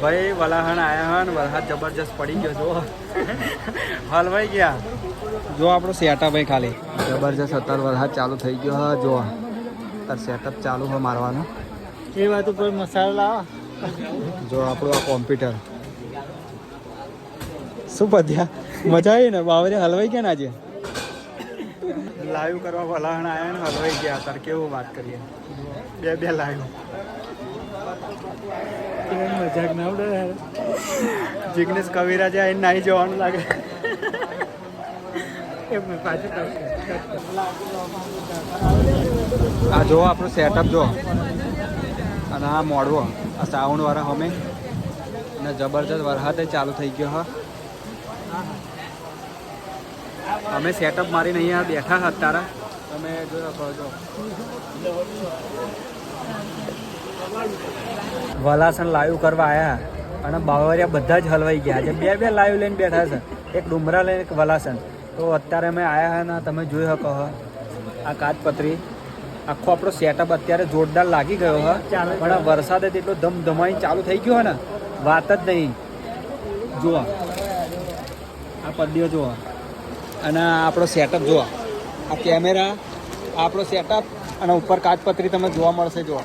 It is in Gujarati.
ભાઈ વલાહણ આયા હન વરસાદ જબરજસ્ત પડી ગયો જો હલવાઈ ગયા જો આપણો સેટઅપ ભાઈ ખાલી જબરજસ્ત અત્યારે વરસાદ ચાલુ થઈ ગયો હા જો અત્યારે સેટઅપ ચાલુ હોય મારવાનું એ વાત ઉપર મસાલો લાવો જો આપણું આ કોમ્પ્યુટર શું પધ્યા મજા આવી ને બાવરે હલવાઈ ગયા ને આજે લાઈવ કરવા વલાહણ આયા ને હલવાઈ ગયા અત્યારે કેવું વાત કરીએ બે લાઈવ મજાક ના ઉડે જિગ્નેશ કવિરાજે આવીને નાહી જવાનું લાગે આ જો આપણું સેટઅપ જો અને આ મોડવો આ સાઉન્ડ વાળા અમે અને જબરજસ્ત વરસાદ ચાલુ થઈ ગયો હા અમે સેટઅપ મારીને અહીંયા બેઠા હતા અત્યારે તમે જોઈ શકો છો વલાસણ લાઈવ કરવા આવ્યા અને બાવરિયા બધા જ હલવાઈ ગયા છે બે લાઈવ લઈને બેઠા છે એક ડુમરા લઈને એક વલાસણ તો અત્યારે અમે આવ્યા છે ને તમે જોઈ શકો આ કાચપત્રી આખો આપણો સેટઅપ અત્યારે જોરદાર લાગી ગયો હા પણ આ વરસાદ એટલો ધમધમાઈ ચાલુ થઈ ગયો ને વાત જ નહીં જુઓ આ પદ્યો જુઓ અને આપણો સેટઅપ જુઓ આ કેમેરા આપણો સેટઅપ અને ઉપર કાચપત્રી તમે જોવા મળશે જુઓ